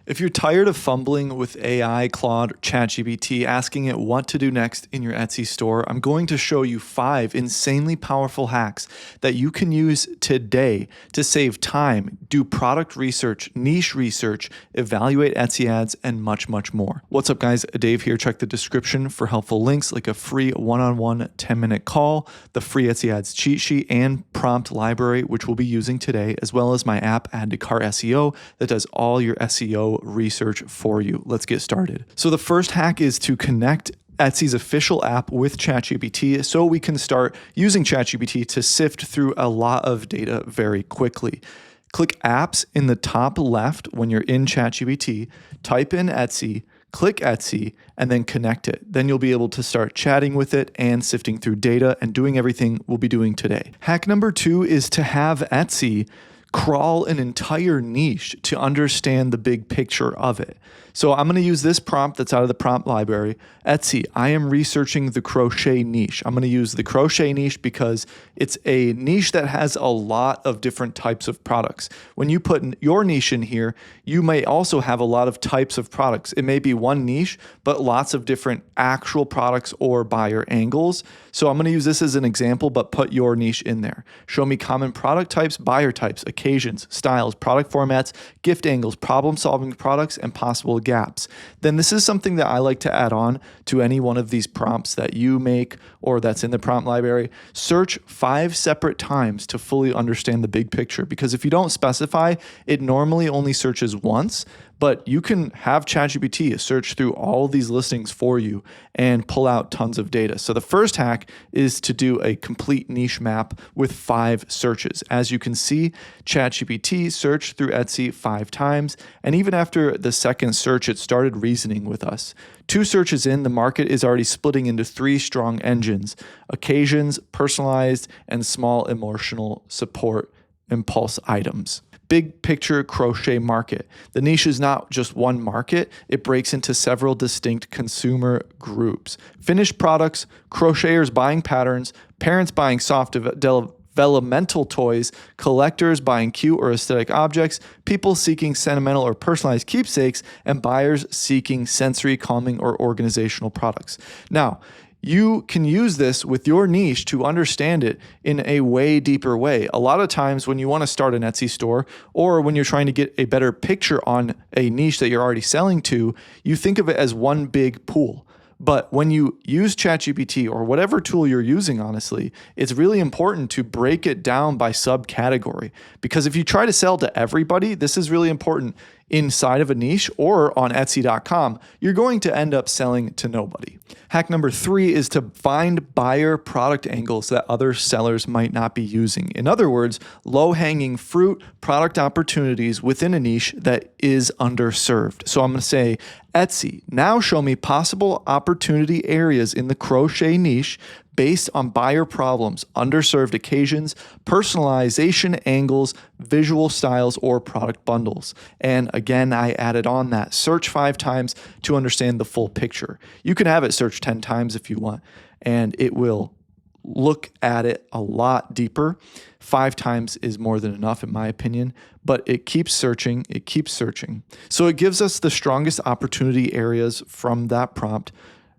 If you're tired of fumbling with AI, Claude, or ChatGPT, asking it what to do next in your Etsy store, I'm going to show you 5 insanely powerful hacks that you can use today to save time, do product research, niche research, evaluate Etsy ads, and much, much more. What's up, guys? Dave here. Check the description for helpful links like a free one-on-one 10-minute call, the free Etsy ads cheat sheet, and prompt library, which we'll be using today, as well as my app, AddToCartSEO, that does all your SEO research for you. Let's get started. So the first hack is to connect Etsy's official app with ChatGPT so we can start using ChatGPT to sift through a lot of data very quickly. Click Apps in the top left when you're in ChatGPT, type in Etsy, click Etsy, and then connect it. Then you'll be able to start chatting with it and sifting through data and doing everything we'll be doing today. Hack number 2 is to have Etsy crawl an entire niche to understand the big picture of it. So I'm going to use this prompt that's out of the prompt library. Etsy, I am researching the crochet niche. I'm going to use the crochet niche because it's a niche that has a lot of different types of products. When you put your niche in here, you may also have a lot of types of products. It may be one niche, but lots of different actual products or buyer angles. So I'm going to use this as an example, but put your niche in there. Show me common product types, buyer types, occasions, styles, product formats, gift angles, problem-solving products, and possible gaps. Then this is something that I like to add on to any one of these prompts that you make or that's in the prompt library. Search 5 separate times to fully understand the big picture, because if you don't specify, it normally only searches once, but you can have ChatGPT search through all these listings for you and pull out tons of data. So the first hack is to do a complete niche map with 5 searches. As you can see, ChatGPT searched through Etsy 5 times, and even after the second search, it started reasoning with us. 2 searches in, the market is already splitting into 3 strong engines: occasions, personalized, and small emotional support impulse items. Big picture crochet market. The niche is not just one market, it breaks into several distinct consumer groups. Finished products, crocheters buying patterns, parents buying soft developmental toys, collectors buying cute or aesthetic objects, people seeking sentimental or personalized keepsakes, and buyers seeking sensory, calming, or organizational products. Now, you can use this with your niche to understand it in a way deeper way. A lot of times when you want to start an Etsy store, or when you're trying to get a better picture on a niche that you're already selling to, you think of it as one big pool. But when you use ChatGPT or whatever tool you're using, honestly, it's really important to break it down by subcategory. Because if you try to sell to everybody, this is really important inside of a niche or on Etsy.com, you're going to end up selling to nobody. Hack number 3 is to find buyer product angles that other sellers might not be using. In other words, low-hanging fruit product opportunities within a niche that is underserved. So I'm going to say, Etsy, now show me possible opportunity areas in the crochet niche based on buyer problems, underserved occasions, personalization angles, visual styles, or product bundles. And again, I added on that search 5 times to understand the full picture. You can have it search 10 times if you want, and it will look at it a lot deeper. 5 times is more than enough in my opinion, but it keeps searching, it keeps searching. So it gives us the strongest opportunity areas from that prompt.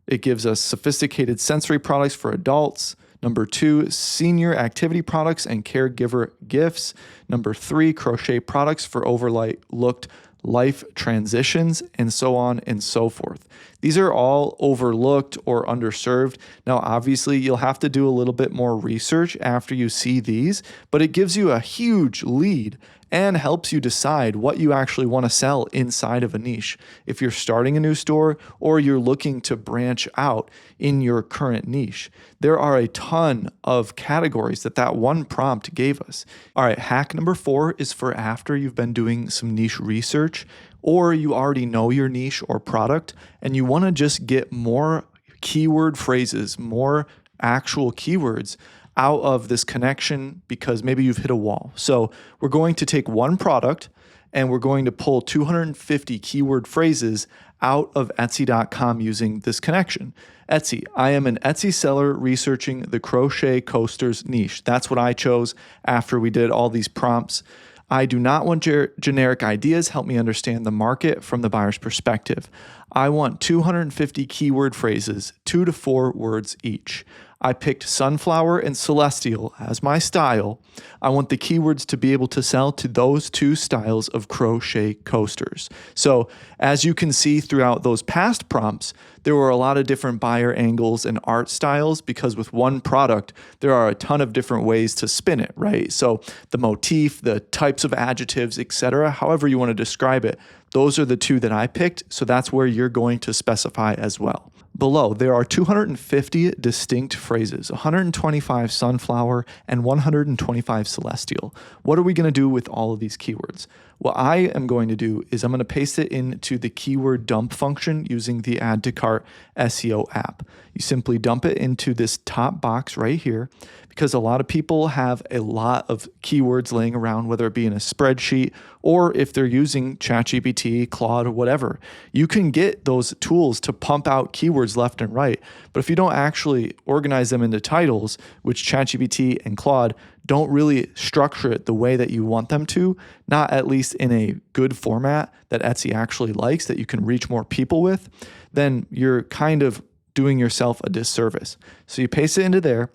It gives us sophisticated sensory products for adults. Number 2, senior activity products and caregiver gifts. Number 3, crochet products for overlooked life transitions, and so on and so forth. These are all overlooked or underserved. Now, obviously, you'll have to do a little bit more research after you see these, but it gives you a huge lead and helps you decide what you actually want to sell inside of a niche. If you're starting a new store or you're looking to branch out in your current niche, there are a ton of categories that one prompt gave us. All right, hack number 4 is for after you've been doing some niche research, or you already know your niche or product and you want to just get more keyword phrases, more actual keywords out of this connection because maybe you've hit a wall. So we're going to take one product and we're going to pull 250 keyword phrases out of Etsy.com using this connection. Etsy, I am an Etsy seller researching the crochet coasters niche. That's what I chose after we did all these prompts. I do not want generic ideas. Help me understand the market from the buyer's perspective. I want 250 keyword phrases, 2 to 4 words each. I picked sunflower and celestial as my style. I want the keywords to be able to sell to those two styles of crochet coasters. So as you can see throughout those past prompts, there were a lot of different buyer angles and art styles because with one product, there are a ton of different ways to spin it, right? So the motif, the types of adjectives, etc., however you want to describe it, those are the two that I picked. So that's where you're going to specify as well. Below, there are 250 distinct phrases, 125 sunflower and 125 celestial. What are we going to do with all of these keywords? What I am going to do is I'm going to paste it into the keyword dump function using the AddToCartSEO.App. You simply dump it into this top box right here because a lot of people have a lot of keywords laying around, whether it be in a spreadsheet or if they're using ChatGPT, Claude, or whatever. You can get those tools to pump out keywords left and right, but if you don't actually organize them into titles, which ChatGPT and Claude don't really structure it the way that you want them to, not at least in a good format that Etsy actually likes, that you can reach more people with, then you're kind of doing yourself a disservice. So you paste it into there,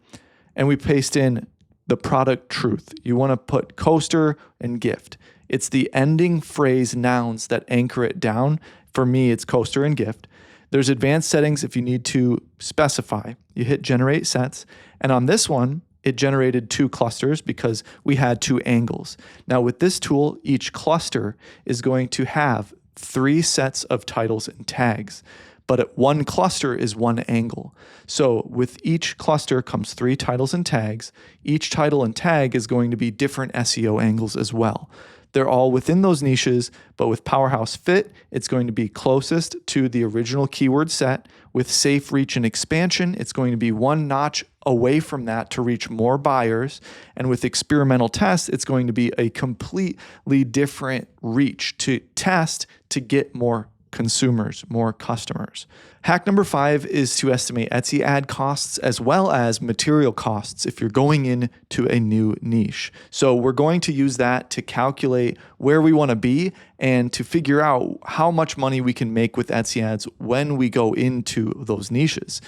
and we paste in the product truth. You want to put coaster and gift. It's the ending phrase nouns that anchor it down. For me, it's coaster and gift. There's advanced settings if you need to specify. You hit generate sets, and on this one, it generated 2 clusters because we had 2 angles. Now with this tool, each cluster is going to have 3 sets of titles and tags, but one cluster is one angle. So with each cluster comes 3 titles and tags. Each title and tag is going to be different SEO angles as well. They're all within those niches, but with Powerhouse Fit, it's going to be closest to the original keyword set. With Safe Reach and Expansion, it's going to be one notch away from that to reach more buyers. And with Experimental Test, it's going to be a completely different reach to test to get more consumers, more customers. Hack number 5 is to estimate Etsy ad costs as well as material costs if you're going into a new niche. So we're going to use that to calculate where we want to be and to figure out how much money we can make with Etsy ads when we go into those niches.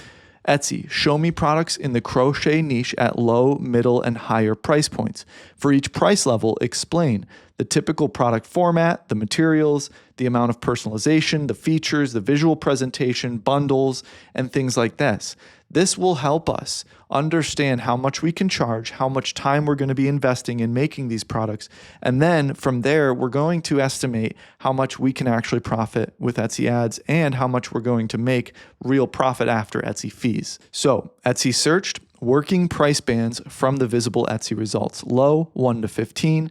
Etsy, show me products in the crochet niche at low, middle, and higher price points. For each price level, explain the typical product format, the materials, the amount of personalization, the features, the visual presentation, bundles, and things like this. This will help us understand how much we can charge, how much time we're going to be investing in making these products. And then from there, we're going to estimate how much we can actually profit with Etsy ads and how much we're going to make real profit after Etsy fees. So Etsy searched working price bands from the visible Etsy results. Low, 1 to 15,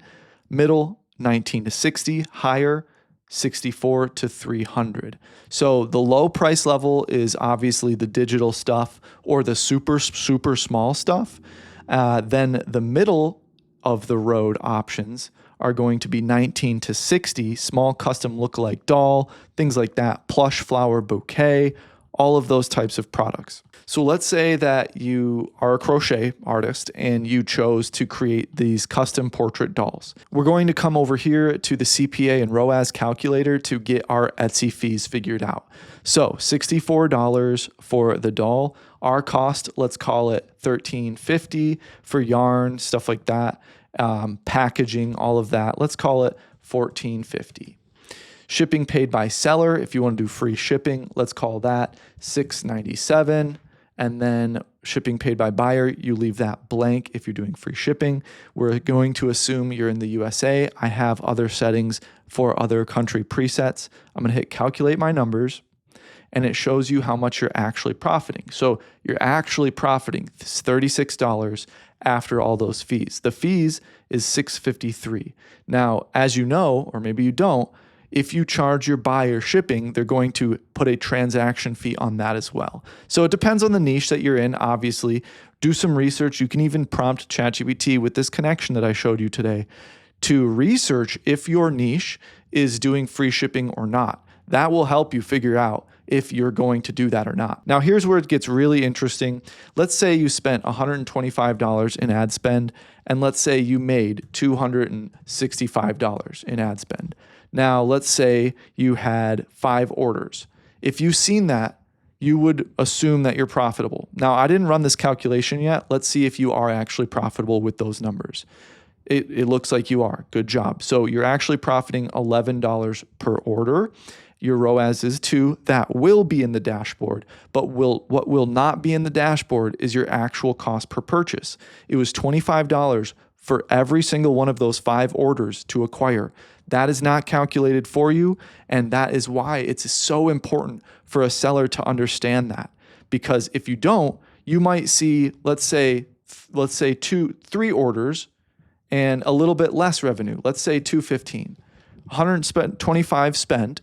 middle, 19 to 60, higher, 64 to 300. So the low price level is obviously the digital stuff or the super small stuff. Then the middle of the road options are going to be 19 to 60, small custom lookalike doll, things like that, plush flower bouquet, all of those types of products. So let's say that you are a crochet artist and you chose to create these custom portrait dolls. We're going to come over here to the CPA and ROAS calculator to get our Etsy fees figured out. So $64 for the doll. Our cost, let's call it $13.50 for yarn, stuff like that, packaging, all of that. Let's call it $14.50. Shipping paid by seller, if you want to do free shipping, let's call that $6.97. And then shipping paid by buyer, you leave that blank if you're doing free shipping. We're going to assume you're in the USA. I have other settings for other country presets. I'm going to hit calculate my numbers, and it shows you how much you're actually profiting. So you're actually profiting $36 after all those fees. The fees is $6.53. Now, as you know, or maybe you don't, if you charge your buyer shipping, they're going to put a transaction fee on that as well. So it depends on the niche that you're in, obviously. Do some research. You can even prompt ChatGPT with this connection that I showed you today to research if your niche is doing free shipping or not. That will help you figure out if you're going to do that or not. Now, here's where it gets really interesting. Let's say you spent $125 in ad spend, and let's say you made $265 in ad spend. Now, let's say you had 5 orders. If you've seen that, you would assume that you're profitable. Now, I didn't run this calculation yet. Let's see if you are actually profitable with those numbers. It looks like you are. Good job. So you're actually profiting $11 per order. Your ROAS is 2. That will be in the dashboard, but what will not be in the dashboard is your actual cost per purchase. It was $25 for every single one of those 5 orders to acquire. That is not calculated for you, and that is why it's so important for a seller to understand that. Because if you don't, you might see, let's say 3 orders and a little bit less revenue. Let's say 215. 125 spent,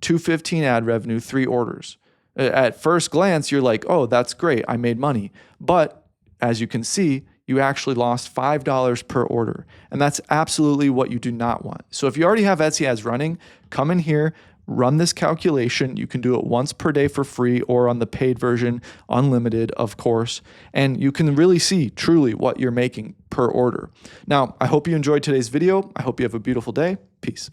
215 ad revenue, 3 orders. At first glance, you're like, oh, that's great, I made money. But as you can see, you actually lost $5 per order. And that's absolutely what you do not want. So if you already have Etsy ads running, come in here, run this calculation. You can do it once per day for free or on the paid version, unlimited, of course. And you can really see truly what you're making per order. Now, I hope you enjoyed today's video. I hope you have a beautiful day. Peace.